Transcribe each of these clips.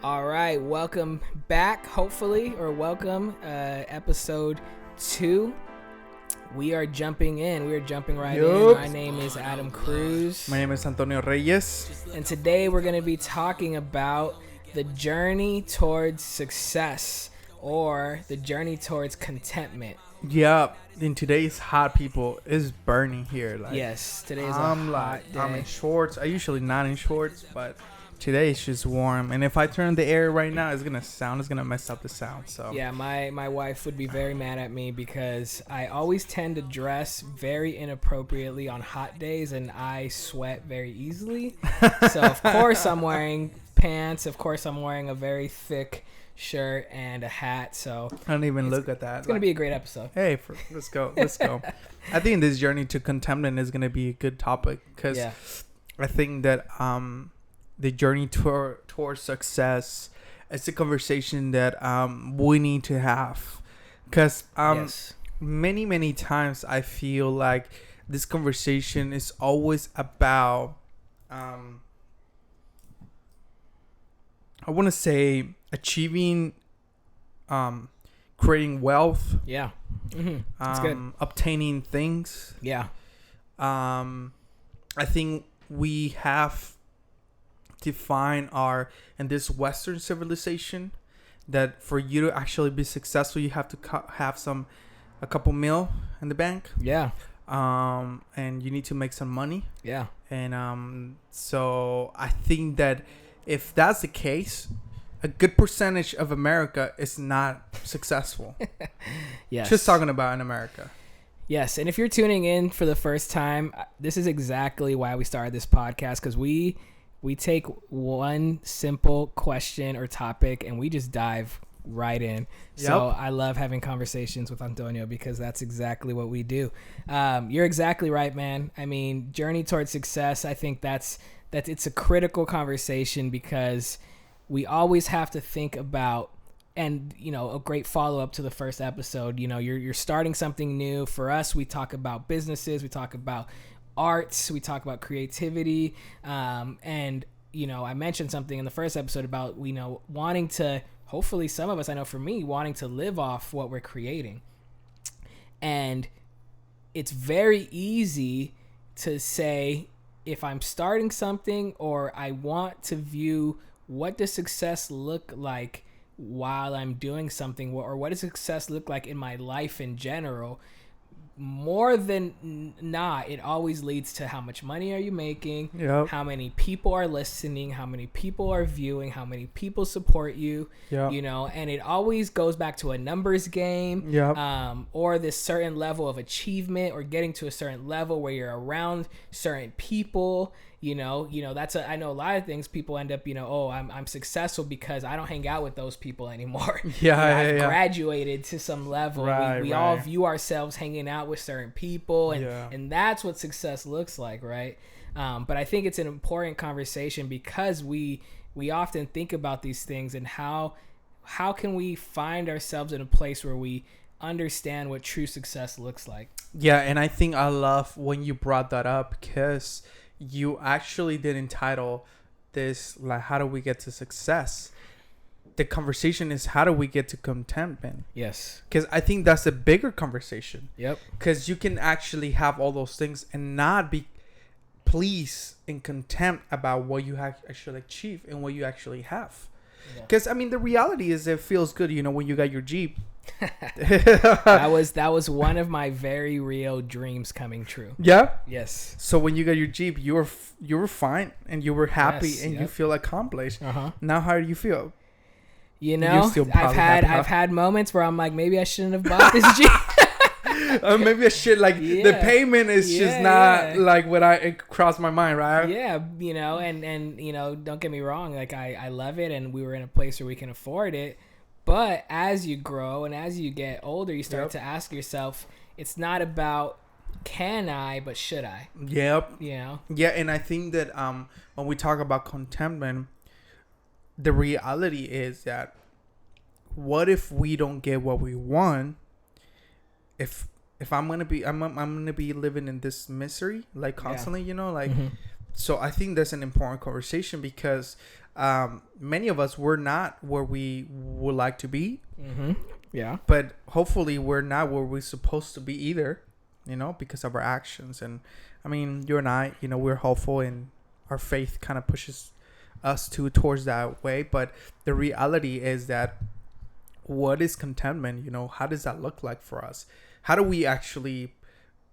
All right, welcome back, hopefully, or welcome, episode 2. We are jumping in. We are jumping right in. My name is Adam Cruz. My name is Antonio Reyes. And today we're going to be talking about the journey towards success or the journey towards contentment. Yeah, in today's hot, people, it's burning here. Like, yes, today is a hot day. I'm in shorts. I usually not in shorts, but today it's just warm. And if I turn the air right now, it's gonna mess up the sound. So yeah, my wife would be very mad at me because I always tend to dress very inappropriately on hot days, and I sweat very easily. So of course I'm wearing pants. Of course I'm wearing a very thick shirt and a hat. So I don't even look at that. It's gonna be a great episode. Hey, let's go. I think this journey to contentment is gonna be a good topic because I think that the journey towards success is a conversation that we need to have because many times I feel like this conversation is always about I want to say achieving, creating wealth. Yeah. Mm-hmm. That's good. Obtaining things. Yeah. I think we have to find in this Western civilization that for you to actually be successful, you have to have a couple mil in the bank. Yeah. And you need to make some money. Yeah. And so I think that if that's the case, a good percentage of America is not successful. Yes. Just talking about in America. Yes. And if you're tuning in for the first time, this is exactly why we started this podcast, because we take one simple question or topic and we just dive right in. Yep. So I love having conversations with Antonio because that's exactly what we do. You're exactly right, man. I mean, journey towards success, I think that it's a critical conversation because we always have to think about, and a great follow-up to the first episode, you're starting something new. For us, we talk about businesses, we talk about arts, we talk about creativity, and I mentioned something in the first episode about wanting to, hopefully some of us, I know for me, wanting to live off what we're creating. And it's very easy to say, if I'm starting something or I want to view what does success look like while I'm doing something, or what does success look like in my life in general, more than not, it always leads to how much money are you making, how many people are listening, how many people are viewing, how many people support you, and it always goes back to a numbers game, or this certain level of achievement, or getting to a certain level where you're around certain people. That's I know a lot of things people end up, I'm successful because I don't hang out with those people anymore. I've graduated to some level. We all view ourselves hanging out with certain people, and that's what success looks like, right? But I think it's an important conversation because we often think about these things and how can we find ourselves in a place where we understand what true success looks like. Yeah, and I think I love when you brought that up because you actually did entitle this, like, how do we get to success? The conversation is, how do we get to contentment? Yes. Because I think that's a bigger conversation. Yep. Because you can actually have all those things and not be pleased and content about what you actually achieve and what you actually have. Because, I mean, the reality is it feels good, when you got your Jeep. that was one of my very real dreams coming true. Yeah. Yes. So when you got your Jeep, you were fine and you were happy you feel accomplished. Now how do you feel? I've had moments where I'm like, maybe I shouldn't have bought this Jeep. Or maybe I should, the payment is just not like what it crossed my mind, right? Yeah, and don't get me wrong, like I love it, and we were in a place where we can afford it. But as you grow and as you get older, you start to ask yourself, it's not about can I, but should I? Yep. Yeah, and I think that when we talk about contentment, the reality is that what if we don't get what we want? If I'm gonna be living in this misery constantly, So I think that's an important conversation because many of us, we're not where we would like to be. Mm-hmm. Yeah. But hopefully we're not where we're supposed to be either, because of our actions. And I mean, you and I, we're hopeful, and our faith kind of pushes us towards that way. But the reality is that, what is contentment? How does that look like for us? How do we actually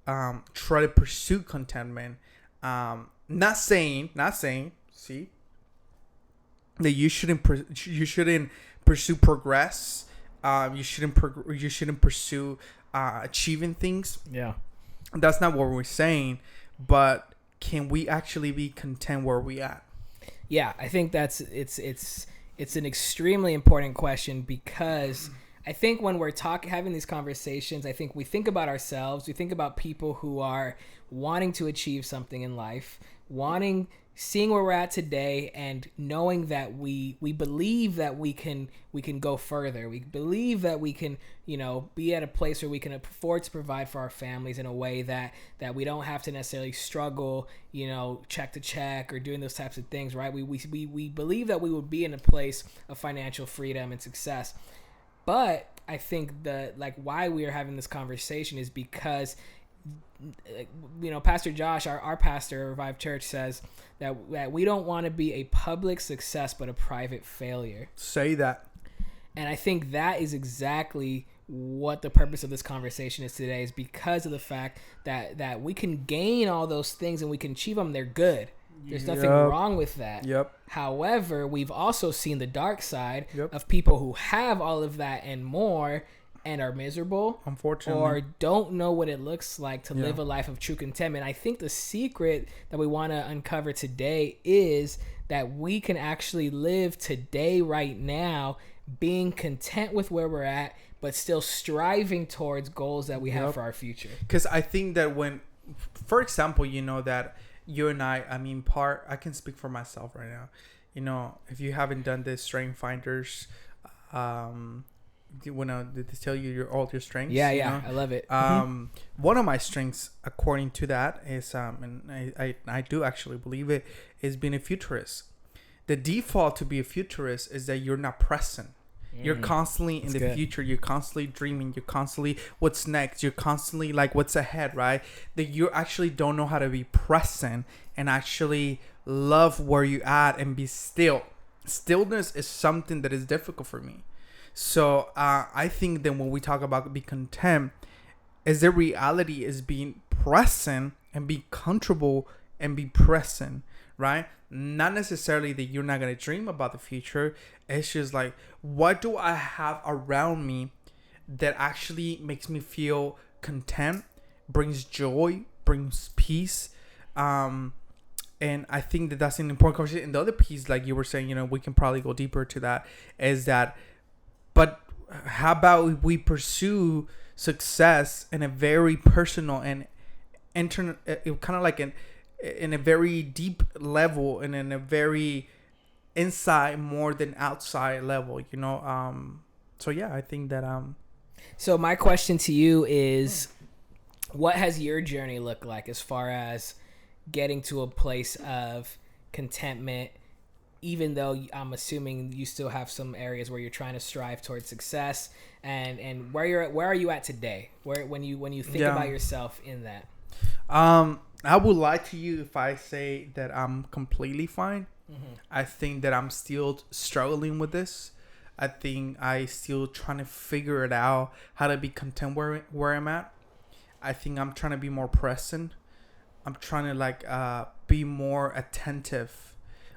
try to pursue contentment? Not saying, see, that you shouldn't pursue progress. You shouldn't pursue achieving things. Yeah, that's not what we're saying. But can we actually be content where we at? Yeah, I think it's an extremely important question, because I think when we're having these conversations, I think we think about ourselves. We think about people who are wanting to achieve something in life, seeing where we're at today, and knowing that we believe that we can go further. We believe that we can, be at a place where we can afford to provide for our families in a way that we don't have to necessarily struggle, check to check or doing those types of things, right? We believe that we would be in a place of financial freedom and success. But I think why we are having this conversation is because, Pastor Josh, our pastor at Revive Church, says that we don't want to be a public success but a private failure. Say that. And I think that is exactly what the purpose of this conversation is today, is because of the fact that we can gain all those things and we can achieve them. They're good. There's nothing wrong with that. Yep. However, we've also seen the dark side of people who have all of that and more and are miserable, unfortunately, or don't know what it looks like to live a life of true contentment. I think the secret that we want to uncover today is that we can actually live today, right now, being content with where we're at, but still striving towards goals that we have for our future. Because I think that for example, that you and I mean, I can speak for myself right now. If you haven't done this Strength Finders, did they tell you all your strengths? Yeah, I love it. One of my strengths, according to that, is and I do actually believe it, is being a futurist. The default to be a futurist is that you're not present. You're constantly in the future. You're constantly dreaming. You're constantly what's next. You're constantly like what's ahead, right? That you actually don't know how to be present and actually love where you're at and be still. Stillness is something that is difficult for me. So I think that when we talk about be content, is the reality is being present and be comfortable and be present, right? Not necessarily that you're not going to dream about the future. It's just like, what do I have around me that actually makes me feel content, brings joy, brings peace? And I think that that's an important conversation. And the other piece, like you were saying, we can probably go deeper to that, is that, but how about we pursue success in a very personal and kind of like in a very deep level and in a very inside more than outside level, so yeah, I think that so my question to you is, what has your journey looked like as far as getting to a place of contentment, even though I'm assuming you still have some areas where you're trying to strive towards success, and where are you at today, when you think about yourself in that? I would lie to you if I say that I'm completely fine. Mm-hmm. I think that I'm still struggling with this. I think I still trying to figure it out, how to be content where I'm at. I think I'm trying to be more present. I'm trying to be more attentive,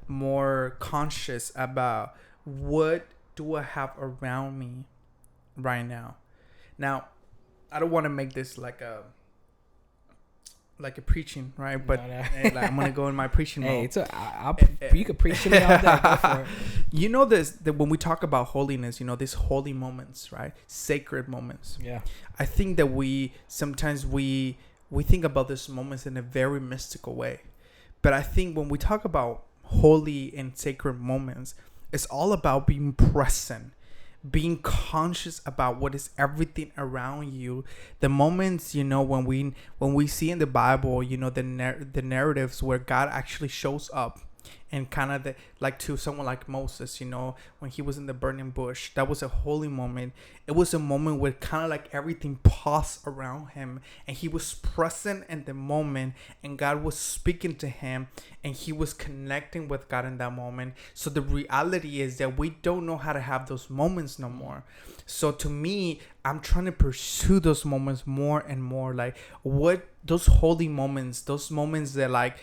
more conscious about what do I have around me right now. Now, I don't want to make this like a preaching, right? But no. I'm gonna go in my preaching mode. You could preach to me all day. Go for it. This that when we talk about holiness, these holy moments, right? Sacred moments. Yeah. I think that we sometimes think about these moments in a very mystical way, but I think when we talk about holy and sacred moments, it's all about being present, being conscious about what is everything around you. The moments, when we see in the Bible, the narratives where God actually shows up, And kind of like to someone like Moses, you know, when he was in the burning bush, that was a holy moment. It was a moment where kind of like everything paused around him, and he was present in the moment, and God was speaking to him, and he was connecting with God in that moment. So the reality is that we don't know how to have those moments no more. So to me, I'm trying to pursue those moments more and more. Like, what those holy moments, those moments that like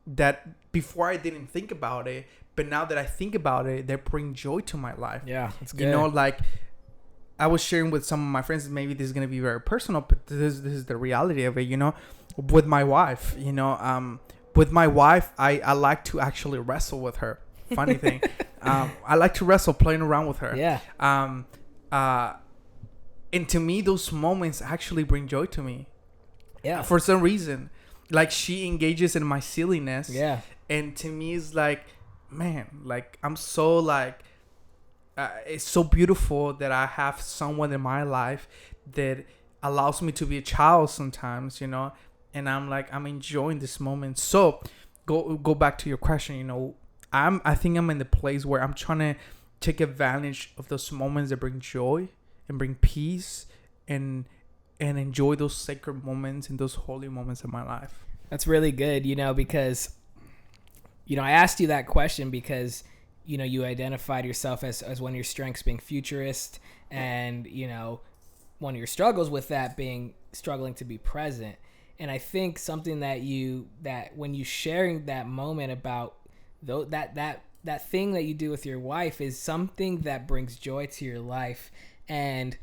that before I didn't think about it, but now that I think about it, they bring joy to my life. Yeah, that's good. You know, like I was sharing with some of my friends, maybe this is going to be very personal, but this is the reality of it, you know, with my wife, you know, with my wife, I like to actually wrestle with her. Funny thing. I like to wrestle playing around with her. Yeah. And to me, those moments actually bring joy to me. Yeah. For some reason, like she engages in my silliness. Yeah. And to me, it's like, man, like I'm so like, it's so beautiful that I have someone in my life that allows me to be a child sometimes, you know, and I'm like, I'm enjoying this moment. So go back to your question, you know, I think I'm in the place where I'm trying to take advantage of those moments that bring joy and bring peace and enjoy those sacred moments and those holy moments in my life. That's really good, you know, because, you know, I asked you that question because, you know, you identified yourself as one of your strengths being futurist, and, you know, one of your struggles with that being struggling to be present. And I think something that when you sharing that moment about that thing that you do with your wife is something that brings joy to your life. And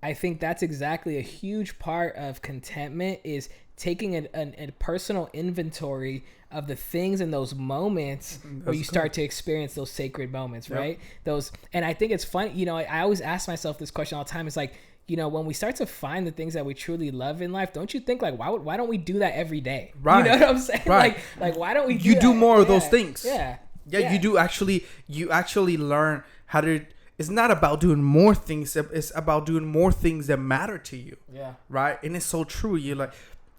I think that's exactly a huge part of contentment, is taking a personal inventory of the things in those moments where you start to experience those sacred moments, right? Yep. And I think it's funny, you know, I always ask myself this question all the time. It's like, you know, when we start to find the things that we truly love in life, don't you think like, why don't we do that every day? Right. You know what I'm saying? Right. Like why don't we do more of those things? Yeah. You actually learn how to. It's not about doing more things. It's about doing more things that matter to you. Yeah. Right. And it's so true. You like,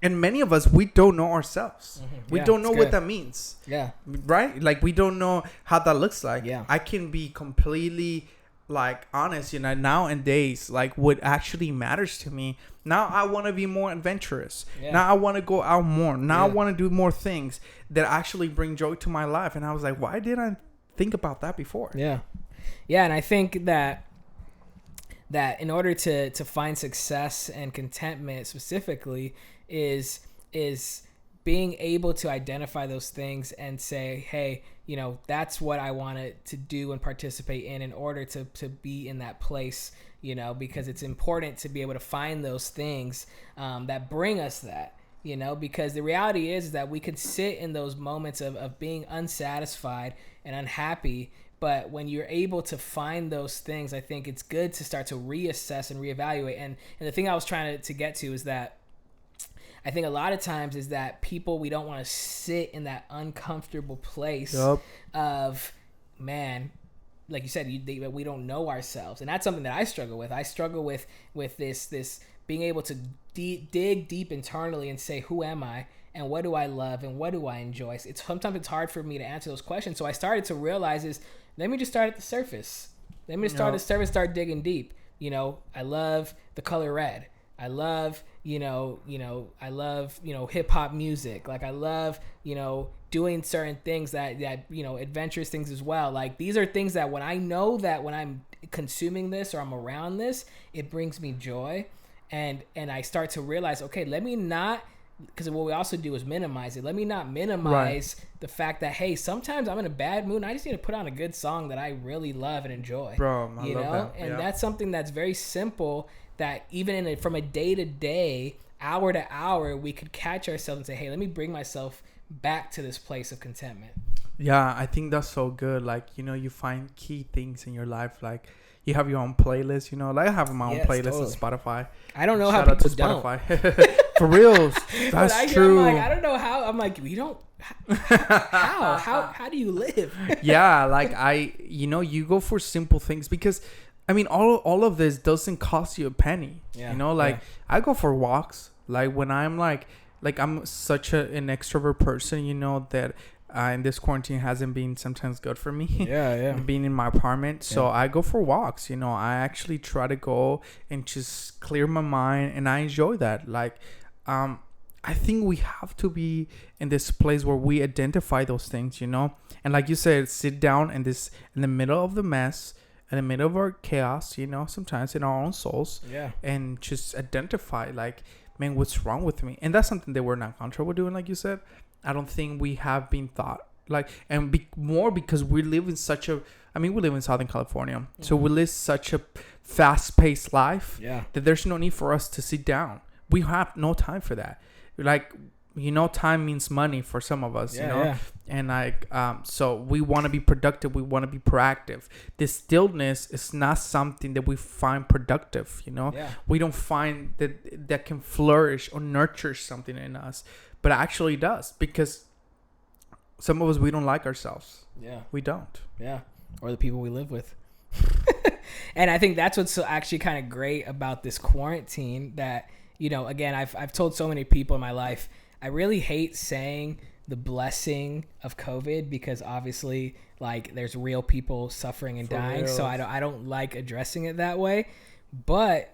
and many of us, we don't know ourselves. Mm-hmm. We don't know what that means. Yeah. Right. Like we don't know how that looks like. Yeah. I can be completely like honest, you know, nowadays, like what actually matters to me. Now I want to be more adventurous. Yeah. Now I want to go out more. Now I want to do more things that actually bring joy to my life. And I was like, why didn't I think about that before? Yeah. Yeah, and I think that in order to find success and contentment specifically is being able to identify those things and say, hey, you know, that's what I wanted to do and participate in order to be in that place, you know, because it's important to be able to find those things that bring us that, you know, because the reality is that we could sit in those moments of being unsatisfied and unhappy. But when you're able to find those things, I think it's good to start to reassess and reevaluate. And the thing I was trying to get to is that I think a lot of times is that people, we don't want to sit in that uncomfortable place of, man, like you said, we don't know ourselves. And that's something that I struggle with. I struggle with this being able to dig deep internally and say, who am I? And what do I love? And what do I enjoy? Sometimes it's hard for me to answer those questions. So I started to realize let me just start at the surface. Let me just start at the surface, start digging deep. You know, I love the color red. I love, I love, hip hop music. Like I love, doing certain things that, adventurous things as well. Like these are things that when I know that when I'm consuming this or I'm around this, it brings me joy. And I start to realize, okay, let me not, because what we also do is minimize it. Let me not minimize the fact that, hey, sometimes I'm in a bad mood and I just need to put on a good song that I really love and enjoy. Bro, I love that. And that's something that's very simple that even from a day to day, hour to hour, we could catch ourselves and say, hey, let me bring myself back to this place of contentment. Yeah, I think that's so good. Like, you find key things in your life. Like, you have your own playlist, like I have my own playlist on Spotify. I don't know how people don't. For real, that's true. I'm like, I don't know how. I'm like, we don't. How do you live? Yeah, like you go for simple things because, I mean, all of this doesn't cost you a penny. Yeah. I go for walks. Like when I'm like I'm such an extrovert person, that And this quarantine hasn't been sometimes good for me. Yeah. Being in my apartment. So I go for walks, I actually try to go and just clear my mind, and I enjoy that. Like, I think we have to be in this place where we identify those things, and like you said, sit down in the middle of the mess, in the middle of our chaos, sometimes in our own souls, and just identify, like, man, what's wrong with me? And that's something that we're not comfortable doing, like you said. I don't think we have been taught, like, and more because we live in we live in Southern California, so we live such a fast-paced life that there's no need for us to sit down. We have no time for that. Like, time means money for some of us, and like, so we want to be productive. We want to be proactive. This stillness is not something that we find productive, we don't find that can flourish or nurture something in us, but it actually does, because some of us, we don't like ourselves. We don't. Or the people we live with. And I think that's what's so actually kind of great about this quarantine, that, again, I've told so many people in my life, I really hate saying the blessing of COVID, because obviously, like, there's real people suffering and dying. Real. So I don't like addressing it that way. But,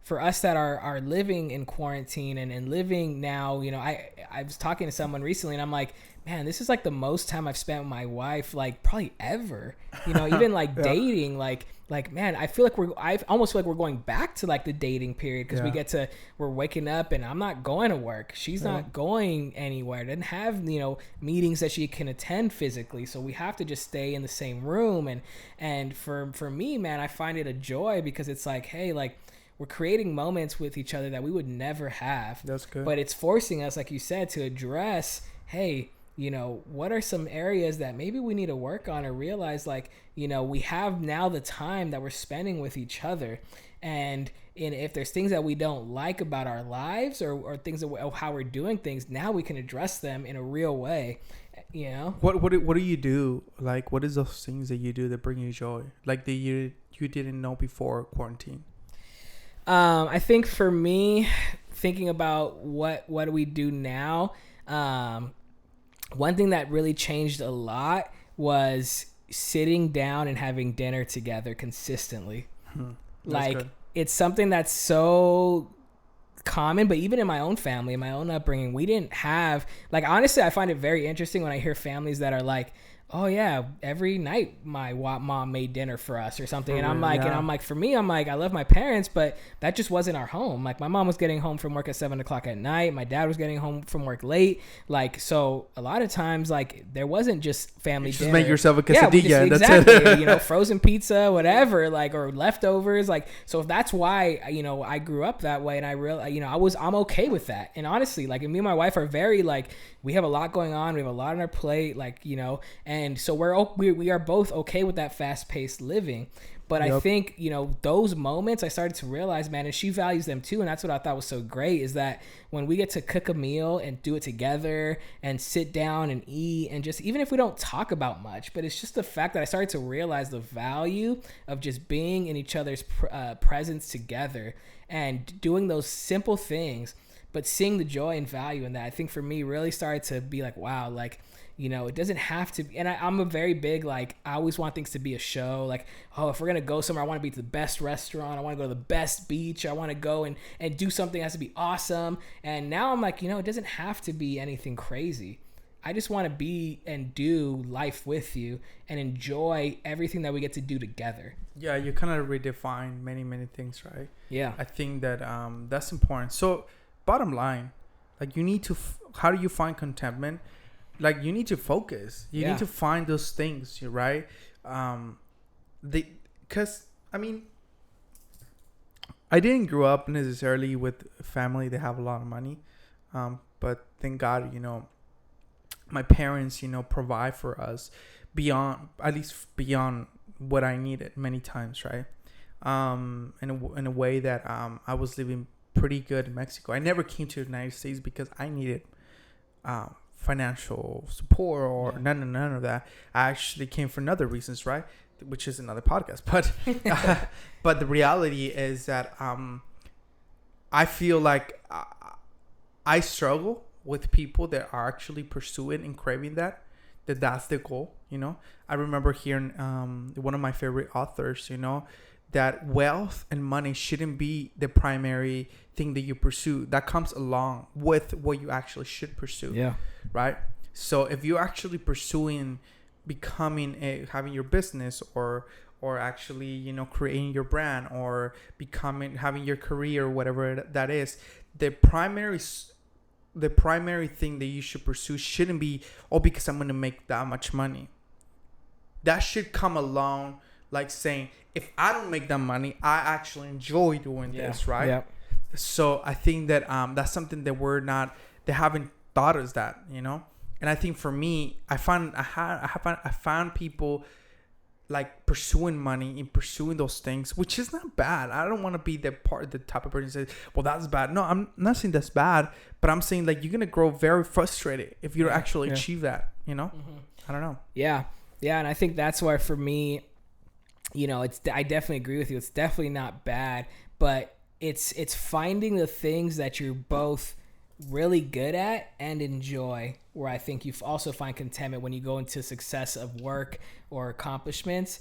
for us that are living in quarantine and living now, I was talking to someone recently, and I'm like, man, this is like the most time I've spent with my wife, like, probably ever, even like dating, like, man, I feel like I almost feel like we're going back to like the dating period, because we're waking up and I'm not going to work. She's not going anywhere. Doesn't have, meetings that she can attend physically. So we have to just stay in the same room. And for me, man, I find it a joy, because it's like, hey, like, we're creating moments with each other that we would never have. That's good. But it's forcing us, like you said, to address, hey, what are some areas that maybe we need to work on, or realize, like, we have now the time that we're spending with each other. And if there's things that we don't like about our lives, or things of how we're doing things, now we can address them in a real way. What do you do? Like, what is those things that you do that bring you joy? Like, that you didn't know before quarantine? I think for me, thinking about what do we do now, one thing that really changed a lot was sitting down and having dinner together consistently. Like, good. It's something that's so common, but even in my own family, in my own upbringing, we didn't have, like, honestly, I find it very interesting when I hear families that are like, oh yeah, every night my mom made dinner for us or something. And I'm like, for me, I'm like, I love my parents, but that just wasn't our home. Like, my mom was getting home from work at 7:00 at night. My dad was getting home from work late. Like, so a lot of times, like, there wasn't just family dinner. Just make yourself a quesadilla. Exactly. Frozen pizza, whatever, like, or leftovers. Like, so that's why, I grew up that way, and I really, I'm okay with that. And honestly, like, me and my wife are very, like, we have a lot going on. We have a lot on our plate, like, and so we are both okay with that fast-paced living. But I think, those moments I started to realize, man, and she values them too. And that's what I thought was so great, is that when we get to cook a meal and do it together and sit down and eat, and just, even if we don't talk about much, but it's just the fact that I started to realize the value of just being in each other's presence together and doing those simple things, but seeing the joy and value in that. I think for me really started to be like, wow, like, it doesn't have to be. And I'm a very big, like, I always want things to be a show. Like, oh, if we're going to go somewhere, I want to be to the best restaurant. I want to go to the best beach. I want to go and do something that has to be awesome. And now I'm like, it doesn't have to be anything crazy. I just want to be and do life with you and enjoy everything that we get to do together. Yeah, you kind of redefine many, many things, right? Yeah. I think that that's important. So, bottom line, like, you need to, how do you find contentment? Like, you need to focus. You need to find those things, right? Because, I didn't grow up necessarily with a family that have a lot of money. But thank God, my parents, provide for us beyond what I needed many times, right? In a way that I was living pretty good in Mexico. I never came to the United States because I needed financial support or none of that. I actually came for other reasons, right? Which is another podcast. But but the reality is that I feel like I struggle with people that are actually pursuing and craving that's the goal. I remember hearing one of my favorite authors, that wealth and money shouldn't be the primary thing that you pursue. That comes along with what you actually should pursue. Yeah. Right. So if you're actually pursuing having your business or actually, creating your brand or having your career, whatever that is, the primary thing that you should pursue shouldn't be, because I'm going to make that much money. That should come along like saying, if I don't make that money, I actually enjoy doing this, right? Yeah. So I think that that's something that they haven't thought us that, And I think for me, I found people like pursuing money and pursuing those things, which is not bad. I don't want to be the type of person who says, well, that's bad. No, I'm not saying that's bad, but I'm saying like you're going to grow very frustrated if you actually achieve that, Mm-hmm. I don't know. Yeah. Yeah. And I think that's why for me, I definitely agree with you. It's definitely not bad, but it's finding the things that you're both really good at and enjoy, where I think you also find contentment when you go into success of work or accomplishments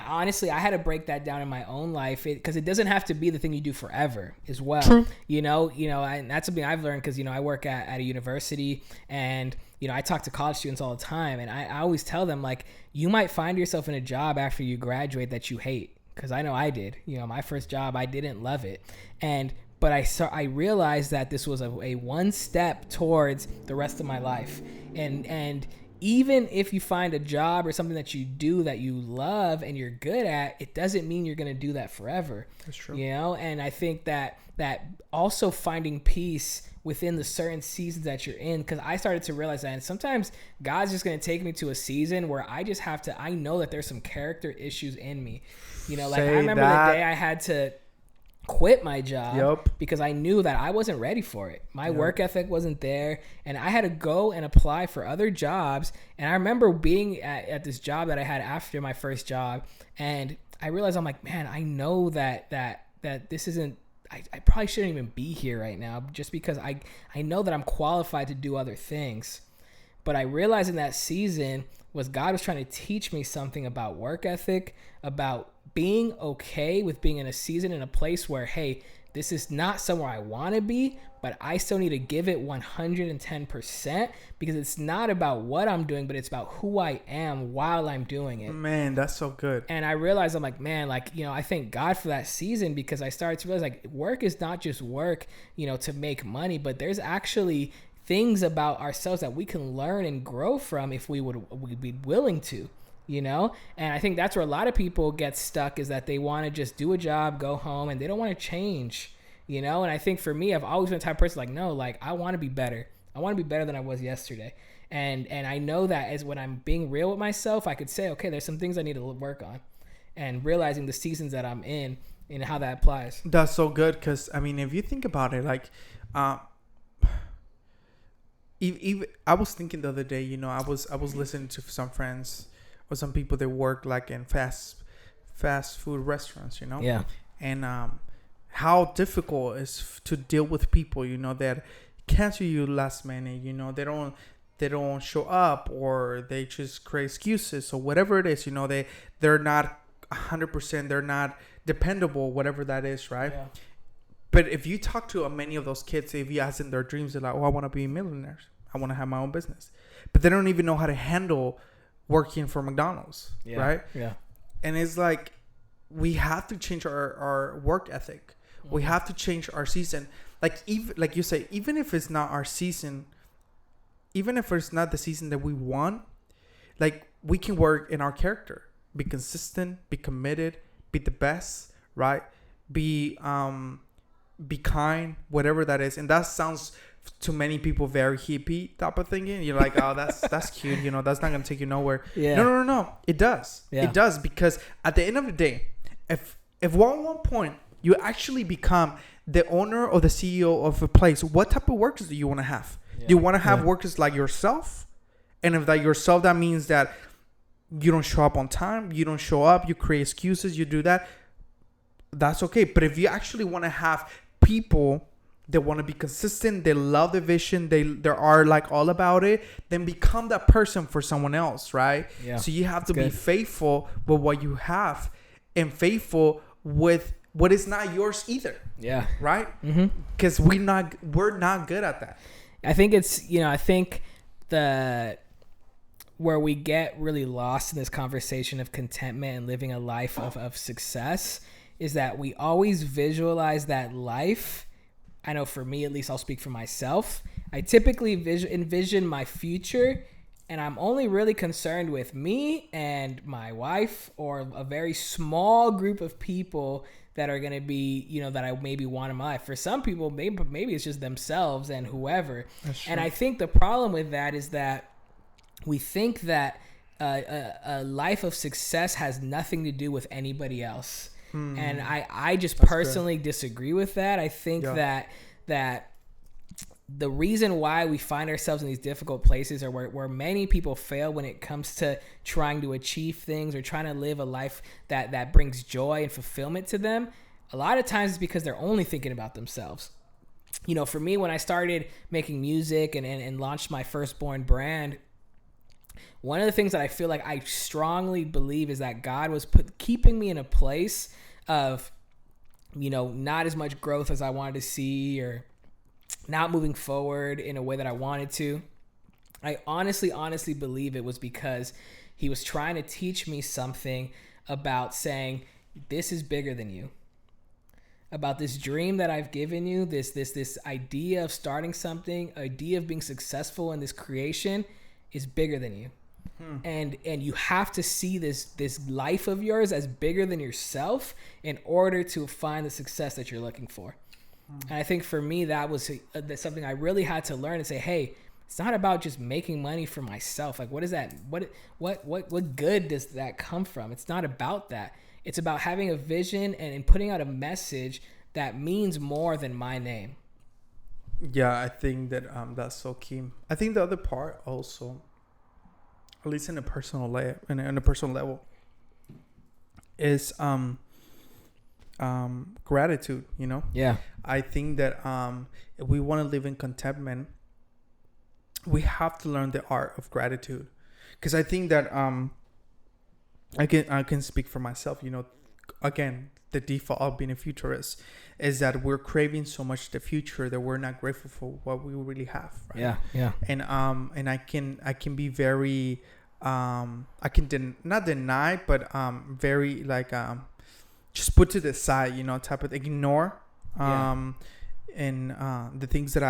honestly, I had to break that down in my own life because it doesn't have to be the thing you do forever as well. True. And that's something I've learned because, I work at a university and, I talk to college students all the time and I always tell them like, you might find yourself in a job after you graduate that you hate. Because I know I did. My first job, I didn't love it. But I realized that this was a one step towards the rest of my life. And even if you find a job or something that you do that you love and you're good at, it doesn't mean you're going to do that forever. That's true. And I think that also finding peace within the certain seasons that you're in, because I started to realize that, and sometimes God's just going to take me to a season where I just have to, I know that there's some character issues in me. I remember the day I had to quit my job because I knew that I wasn't ready for it. My work ethic wasn't there, and I had to go and apply for other jobs. And I remember being at this job that I had after my first job, and I realized, I'm like, man, I know that this isn't, I probably shouldn't even be here right now, just because I know that I'm qualified to do other things. But I realized in that season was God was trying to teach me something about work ethic, about being okay with being in a season, in a place where, hey, this is not somewhere I want to be, but I still need to give it 110% because it's not about what I'm doing, but it's about who I am while I'm doing it. Man, that's so good. And I realized, I'm like, man, I thank God for that season, because I started to realize like work is not just work, to make money, but there's actually things about ourselves that we can learn and grow from if we'd be willing to. And I think that's where a lot of people get stuck, is that they want to just do a job, go home, and they don't want to change, and I think for me, I've always been the type of person like, no, like I want to be better. I want to be better than I was yesterday. And I know that as when I'm being real with myself, I could say, okay, there's some things I need to work on, and realizing the seasons that I'm in and how that applies. That's so good. Cause I mean, if you think about it, like, even I was thinking the other day, I was listening to some friends or some people that work like in fast food restaurants, Yeah. And how difficult it is to deal with people, that cancel you last minute, they don't show up, or they just create excuses, or whatever it is, they're not 100%, they're not dependable, whatever that is, right? Yeah. But if you talk to many of those kids, if you ask them their dreams, they're like, oh, I want to be millionaires. I want to have my own business. But they don't even know how to handle working for McDonald's, right? Yeah. And it's like, we have to change our work ethic. Mm-hmm. We have to change our season. Even like you say, even if it's not our season, even if it's not the season that we want, like we can work in our character, be consistent, be committed, be the best, right? Be kind, whatever that is. And that sounds to many people very hippie type of thinking. You're like, oh, that's cute, that's not gonna take you nowhere. Yeah. No, it does. It does, because at the end of the day, if at one point you actually become the owner or the CEO of a place, what type of workers do you want to have? Do you want to have workers like yourself? And if that yourself, that means that you don't show up on time, you don't show up, you create excuses, you do that, that's okay. But if you actually want to have people they want to be consistent, they love the vision, they are like all about it, then become that person for someone else, right? Yeah. So you have to be faithful with what you have and faithful with what is not yours either. Yeah. Right? Because we're not good at that. I think it's, I think where we get really lost in this conversation of contentment and living a life of success is that we always visualize that life. I know for me, at least I'll speak for myself. I typically envision my future, and I'm only really concerned with me and my wife or a very small group of people that are going to be, that I maybe want in my life. For some people, maybe it's just themselves and whoever. And I think the problem with that is that we think that a life of success has nothing to do with anybody else. And I just personally disagree with that. I think that the reason why we find ourselves in these difficult places or where many people fail when it comes to trying to achieve things or trying to live a life that brings joy and fulfillment to them, a lot of times it's because they're only thinking about themselves. For me, when I started making music and launched my firstborn brand, one of the things that I feel like I strongly believe is that God was keeping me in a place of, not as much growth as I wanted to see or not moving forward in a way that I wanted to. I honestly believe it was because he was trying to teach me something about saying, this is bigger than you. About this dream that I've given you, this idea of starting something, idea of being successful in this creation is bigger than you. And you have to see this life of yours as bigger than yourself in order to find the success that you're looking for. And I think for me, that was that's something I really had to learn and say, hey, it's not about just making money for myself. Like, what is that? What good does that come from? It's not about that. It's about having a vision and putting out a message that means more than my name. Yeah, I think that that's so key. I think the other part also, at least in a personal level, is gratitude. Yeah. I think that if we want to live in contentment, we have to learn the art of gratitude. Because I think that I can speak for myself. Again, the default of being a futurist is that we're craving so much the future that we're not grateful for what we really have. Right? Yeah. And I can be very I can not deny, but very like just put to the side, type of ignore and the things that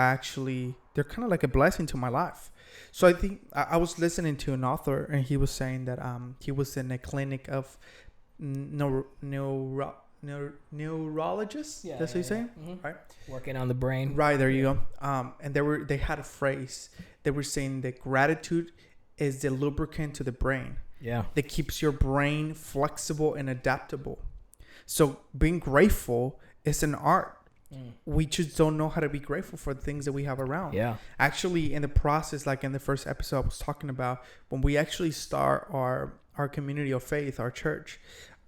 they're kind of like a blessing to my life. So I think I was listening to an author, and he was saying that he was in a clinic of neurologists. That's what you're saying, right? Working on the brain. Right, there you go. And they had a phrase. They were saying that gratitude is the lubricant to the brain. Yeah. That keeps your brain flexible and adaptable. So being grateful is an art. We just don't know how to be grateful for the things that we have around. Yeah. Actually, in the process, like in the first episode I was talking about, when we actually start our community of faith, our church,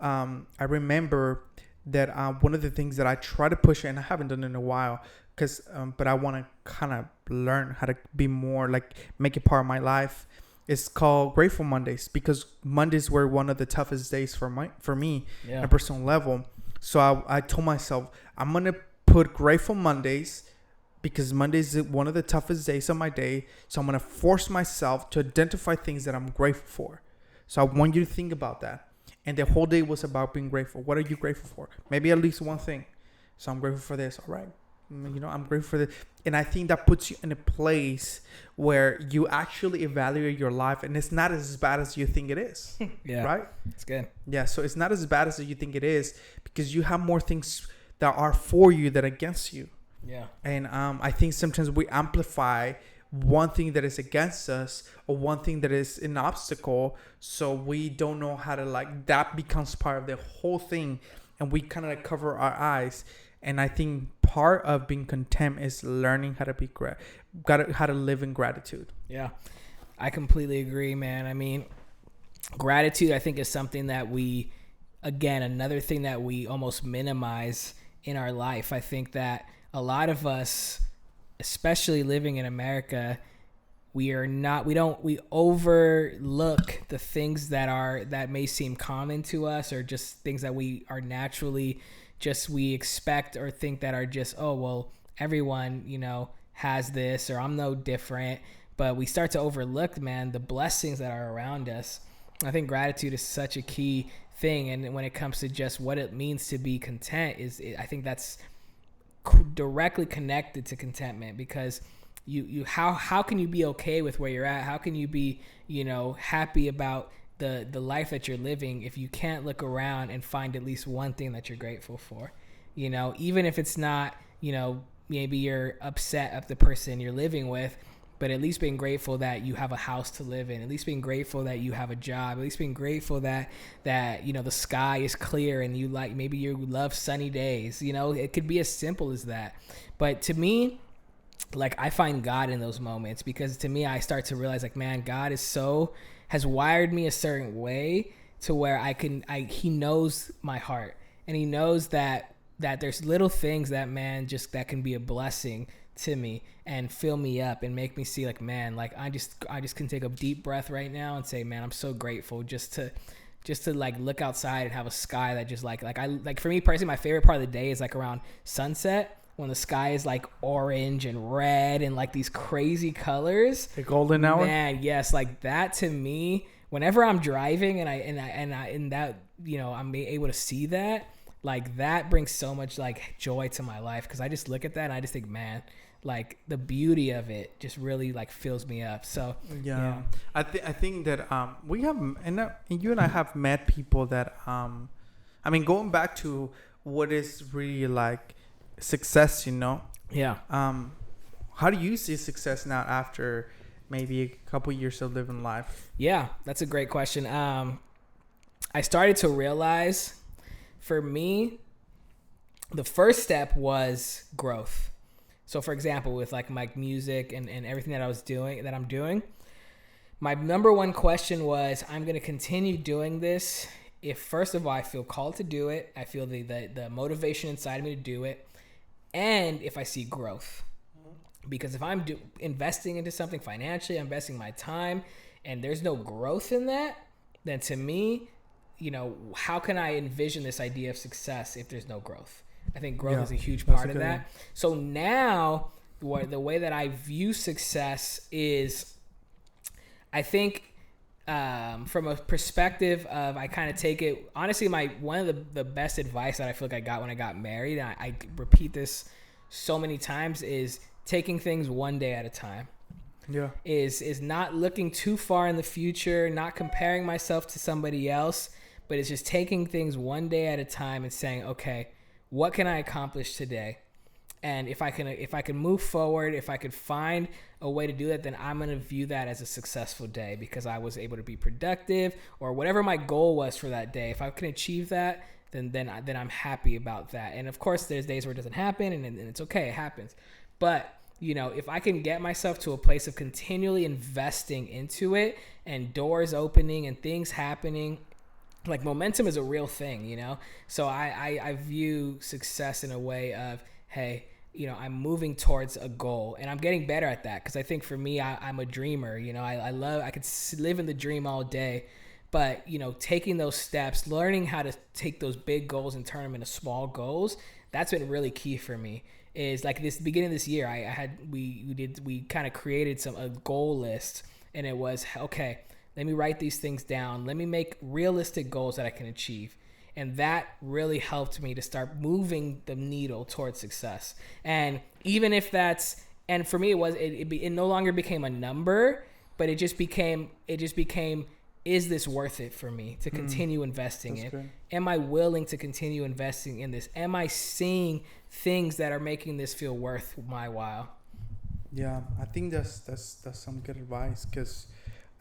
I remember that one of the things that I try to push, and I haven't done it in a while, but I want to kind of learn how to be more, like make it part of my life. It's called Grateful Mondays, because Mondays were one of the toughest days for me on a personal level. So I told myself, I'm going to put Grateful Mondays, because Mondays is one of the toughest days of my day. So I'm going to force myself to identify things that I'm grateful for. So I want you to think about that. And the whole day was about being grateful. What are you grateful for? Maybe at least one thing. So I'm grateful for this. All right. I'm grateful for this. And I think that puts you in a place where you actually evaluate your life, and it's not as bad as you think it is. Yeah. Right? It's good. Yeah. So it's not as bad as you think it is, because you have more things that are for you than against you. Yeah. And I think sometimes we amplify one thing that is against us, or one thing that is an obstacle, so we don't know how to, that becomes part of the whole thing, and we kind of cover our eyes. And I think part of being content is learning how to be how to live in gratitude. Yeah, I completely agree, man. I mean, gratitude, I think, is something that another thing that we almost minimize in our life. I think that a lot of us, especially living in America, we overlook the things that may seem common to us, or just things that we are naturally we expect or think that are just, oh, well, everyone, has this, or I'm no different. But we start to overlook, man, the blessings that are around us. I think gratitude is such a key thing. And when it comes to just what it means to be content, I think that's directly connected to contentment, because how can you be okay with where you're at? How can you be, happy about the life that you're living if you can't look around and find at least one thing that you're grateful for? Even if it's not, maybe you're upset at the person you're living with, but at least being grateful that you have a house to live in, at least being grateful that you have a job, at least being grateful that the sky is clear and maybe you love sunny days. It could be as simple as that. But to me, I find God in those moments, because to me, I start to realize, man, God has wired me a certain way to where he knows my heart, and he knows that there's little things that can be a blessing to me and fill me up and make me see, man, I just can take a deep breath right now and say, man, I'm so grateful just to look outside and have a sky that just for me personally, my favorite part of the day is around sunset, when the sky is orange and red and these crazy colors. The golden hour? Man, yes, that to me, whenever I'm driving and I'm able to see that, that brings so much joy to my life, because I just look at that and I just think, man, the beauty of it just really fills me up. So yeah. I think that we have, and you and I have met people that going back to what is really success, yeah. How do you see success now after maybe a couple years of living life? Yeah, that's a great question. I started to realize, for me, the first step was growth. So for example, with my music and everything that I'm doing, my number one question was, I'm going to continue doing this if, first of all, I feel called to do it, I feel the motivation inside of me to do it, and if I see growth. Because if I'm investing into something financially, I'm investing my time, and there's no growth in that, then to me, how can I envision this idea of success if there's no growth? I think growth is a huge part of that. So now, the way that I view success is, I think, from a perspective of, I kind of take it, honestly, one of the best advice that I feel I got when I got married, and I repeat this so many times, is taking things one day at a time. Yeah. Is not looking too far in the future, not comparing myself to somebody else, but it's just taking things one day at a time and saying, okay, what can I accomplish today? And if I can move forward, if I could find a way to do that, then I'm going to view that as a successful day, because I was able to be productive, or whatever my goal was for that day. If I can achieve that, then I'm happy about that. And of course, there's days where it doesn't happen, and it's okay, it happens. But if I can get myself to a place of continually investing into it, and doors opening and things happening, momentum is a real thing, So I view success in a way of, hey, I'm moving towards a goal, and I'm getting better at that, because I think for me, I'm a dreamer. I could live in the dream all day, but taking those steps, learning how to take those big goals and turn them into small goals, that's been really key for me. Is this beginning of this year, we kind of created a goal list, and it was, okay, let me write these things down. Let me make realistic goals that I can achieve. And that really helped me to start moving the needle towards success. And even if and for me, it no longer became a number, but it just became, is this worth it for me to continue investing in? Good. Am I willing to continue investing in this? Am I seeing things that are making this feel worth my while? Yeah, I think that's some good advice, because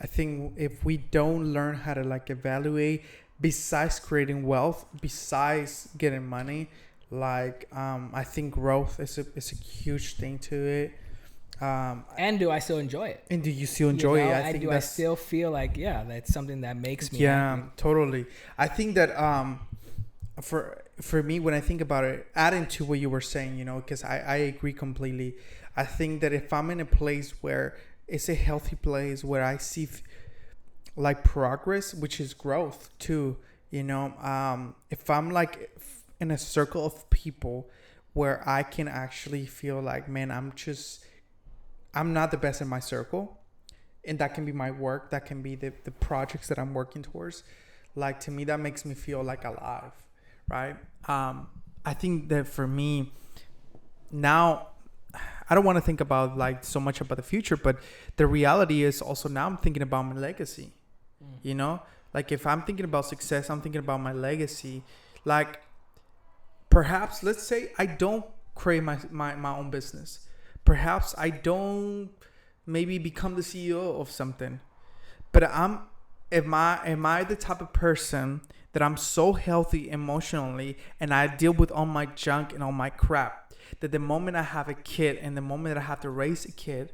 I think if we don't learn how to evaluate, besides creating wealth, besides getting money, I think growth is a huge thing to it. And do I still enjoy it? And do you still enjoy it? I still feel that's something that makes me happy. Totally. I think that for me, when I think about it, adding to what you were saying, because I agree completely. I think that if I'm in a place where it's a healthy place where I see like progress, which is growth too, if I'm like in a circle of people where I can actually feel like, man, I'm not the best in my circle, and that can be my work, that can be the projects that I'm working towards. Like, to me, that makes me feel like alive, right? I think that for me now, I don't want to think about like so much about the future, but the reality is also now I'm thinking about my legacy. Like, if I'm thinking about success, I'm thinking about my legacy. Like, perhaps, let's say I don't create my own business. Perhaps I don't maybe become the CEO of something. But am I the type of person that I'm so healthy emotionally and I deal with all my junk and all my crap that the moment I have a kid and the moment that I have to raise a kid,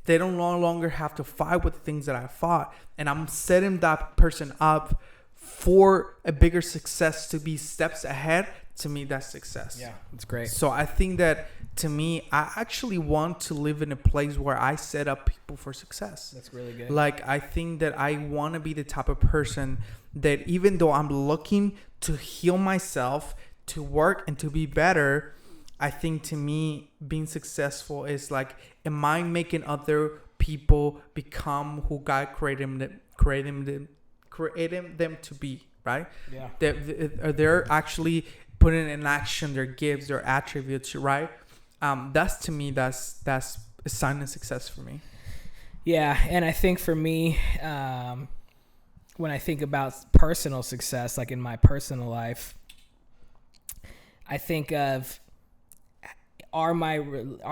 they don't no longer have to fight with the things that I fought, and I'm setting that person up for a bigger success, to be steps ahead. To me, that's success. Yeah, that's great. So I think that, to me, I actually want to live in a place where I set up people for success. That's really good. Like, I think that I want to be the type of person that, even though I'm looking to heal myself, to work and to be better, I think, to me, being successful is like, am I making other people become who God created them to be, right? Yeah. They're actually putting in action their gifts, their attributes, right? That's, to me, that's a sign of success for me. Yeah, and I think for me, when I think about personal success, like in my personal life, I think of, are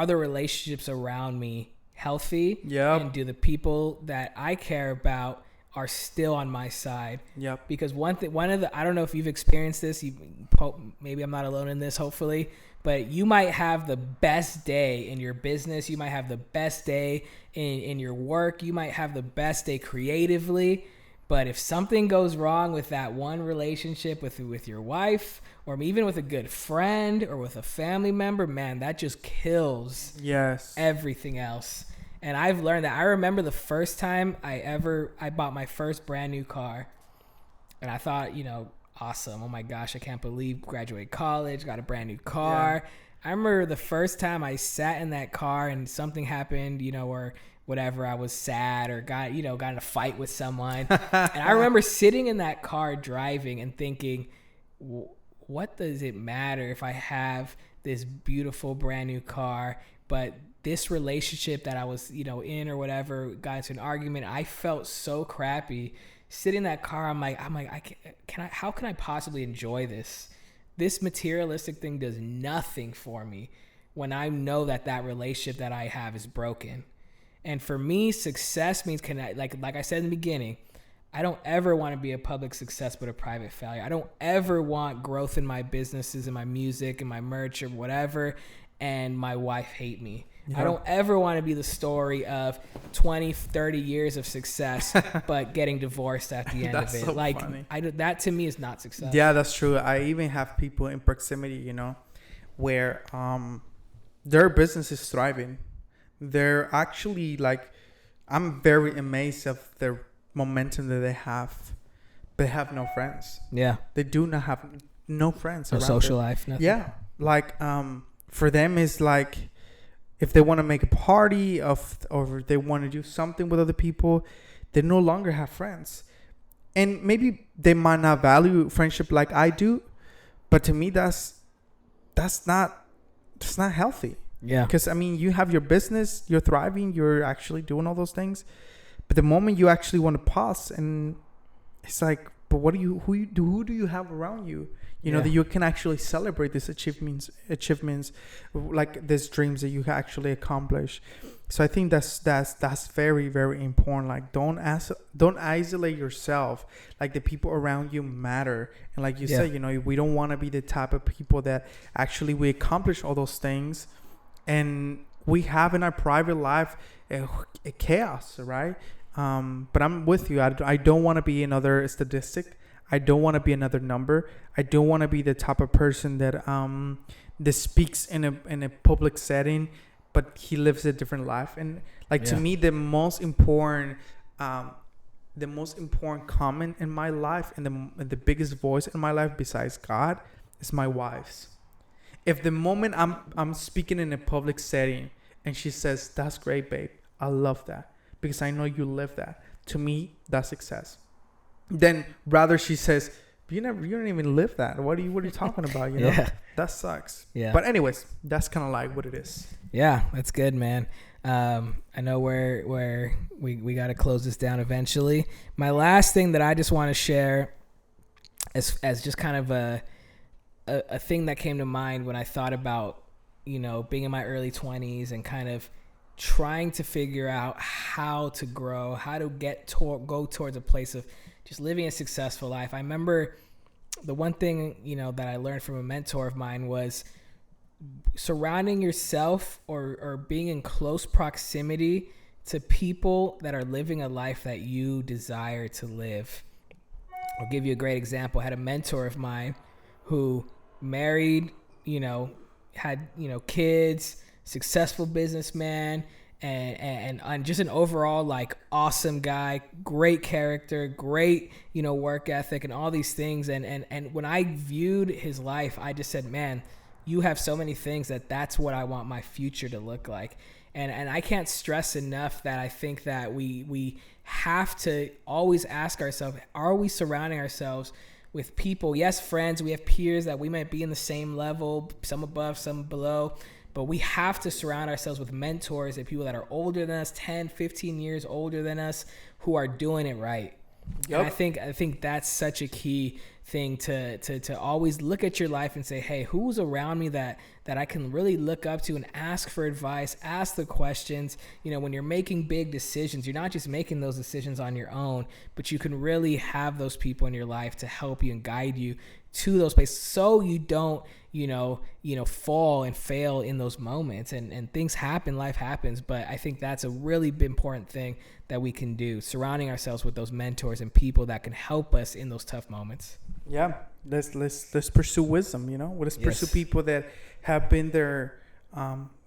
the relationships around me healthy? Yep. And do the people that I care about are still on my side? Yep. Because one of the, I don't know if you've experienced this, maybe I'm not alone in this, hopefully, but you might have the best day in your business. You might have the best day in your work. You might have the best day creatively. But if something goes wrong with that one relationship with your wife, or even with a good friend or with a family member, man, that just kills everything else. And I've learned that. I remember the first time I bought my first brand new car, and I thought, awesome. Oh my gosh, I can't believe graduated college, got a brand new car. Yeah. I remember the first time I sat in that car and something happened, or whatever, I was sad or got in a fight with someone. And I remember sitting in that car driving and thinking, what does it matter if I have this beautiful brand new car, but this relationship that I was, in or whatever, got into an argument. I felt so crappy sitting in that car. I'm like, how can I possibly enjoy this? This materialistic thing does nothing for me when I know that relationship that I have is broken. And for me, success means like I said in the beginning, I don't ever want to be a public success but a private failure. I don't ever want growth in my businesses and my music and my merch or whatever and my wife hate me. Yeah. I don't ever want to be the story of 20, 30 years of success but getting divorced at the end of it. So funny. That to me is not success. Yeah, that's true. I even have people in proximity, where their business is thriving. They're actually I'm very amazed of their momentum that they have. They have no friends. Yeah. They do not have no friends. No social life, nothing. Yeah. For them is if they want to make a party or they want to do something with other people, they no longer have friends. And maybe they might not value friendship like I do, but to me that's not healthy. Yeah. Because you have your business, you're thriving, you're actually doing all those things. But the moment you actually want to pause, and it's like, but who do you have around you? That you can actually celebrate these achievements, like these dreams that you actually accomplish. So I think that's very, very important. Don't isolate yourself. The people around you matter. And like you said, we don't want to be the type of people that actually we accomplish all those things, and we have in our private life a chaos, right? But I'm with you. I don't want to be another statistic. I don't want to be another number. I don't want to be the type of person that speaks in a public setting, but he lives a different life. And to me, the most important comment in my life and the biggest voice in my life besides God is my wife's. If the moment I'm speaking in a public setting and she says, "That's great, babe. I love that because I know you live that." To me, that's success. Then rather she says, you don't even live that. What are you talking about? You know, that sucks. Yeah. But anyways, that's kind of like what it is. Yeah, that's good, man. I know where we got to close this down eventually. My last thing that I just want to share as just kind of a thing that came to mind when I thought about, being in my early 20s and kind of trying to figure out how to grow, how to go towards a place of just living a successful life. I remember the one thing, that I learned from a mentor of mine was surrounding yourself or being in close proximity to people that are living a life that you desire to live. I'll give you a great example. I had a mentor of mine who married, had, kids, successful businessman, and just an overall awesome guy, great character, great, work ethic and all these things. And when I viewed his life, I just said, man, you have so many things that's what I want my future to look like. And I can't stress enough that I think that we have to always ask ourselves, are we surrounding ourselves with people? Yes, friends, we have peers that we might be in the same level, some above, some below, but we have to surround ourselves with mentors and people that are older than us, 10, 15 years older than us, who are doing it right. Yep. And I think that's such a key thing to always look at your life and say, hey, who's around me that I can really look up to and ask for advice, ask the questions. When you're making big decisions, you're not just making those decisions on your own, but you can really have those people in your life to help you and guide you to those places so you don't, fall and fail in those moments. And things happen, life happens, but I think that's a really important thing that we can do, surrounding ourselves with those mentors and people that can help us in those tough moments. Yeah, let's pursue wisdom. Let's pursue people that have been there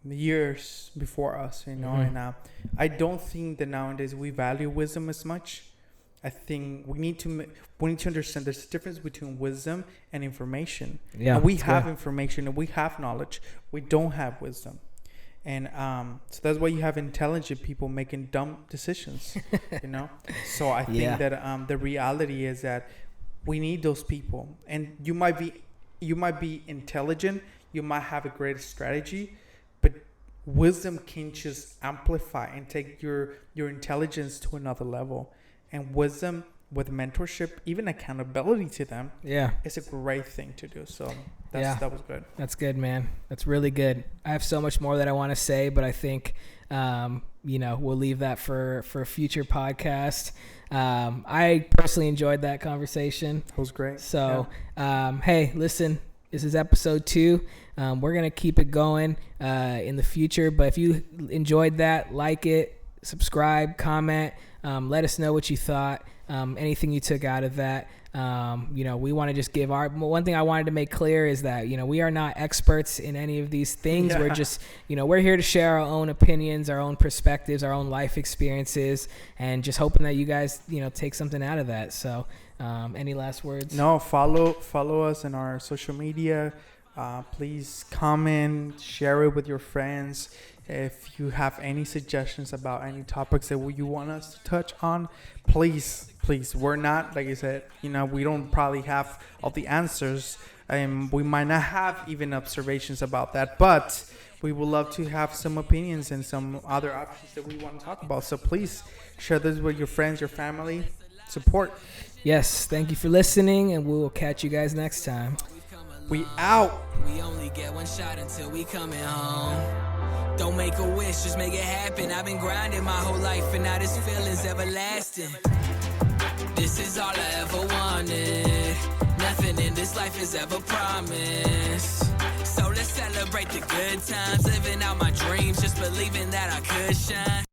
years before us. And I don't think that nowadays we value wisdom as much. I think we need to understand there's a difference between wisdom and information. Yeah, and we have information and we have knowledge. We don't have wisdom. And so that's why you have intelligent people making dumb decisions, So I think that the reality is that we need those people. And you might be intelligent, you might have a great strategy, but wisdom can just amplify and take your intelligence to another level. And wisdom with mentorship, even accountability to them, it's a great thing to do. So that was good. That's good, man. That's really good. I have so much more that I want to say, but I think we'll leave that for a future podcast. I personally enjoyed that conversation. It was great. So hey, listen, this is episode 2. We're gonna keep it going in the future, but if you enjoyed that, like it, subscribe, comment. Let us know what you thought, anything you took out of that. We want to just give one thing I wanted to make clear is that, we are not experts in any of these things. Yeah. We're just, we're here to share our own opinions, our own perspectives, our own life experiences, and just hoping that you guys, take something out of that. So, any last words? No, follow us in our social media. Please comment, share it with your friends. If you have any suggestions about any topics that you want us to touch on, please, we're not, like I said, we don't probably have all the answers. We might not have even observations about that, but we would love to have some opinions and some other options that we want to talk about. So please share this with your friends, your family. Support. Yes, thank you for listening, and we will catch you guys next time. We out. We only get one shot until we coming home. Don't make a wish, just make it happen. I've been grinding my whole life, and now this feeling's everlasting. This is all I ever wanted. Nothing in this life is ever promised. So let's celebrate the good times, living out my dreams, just believing that I could shine.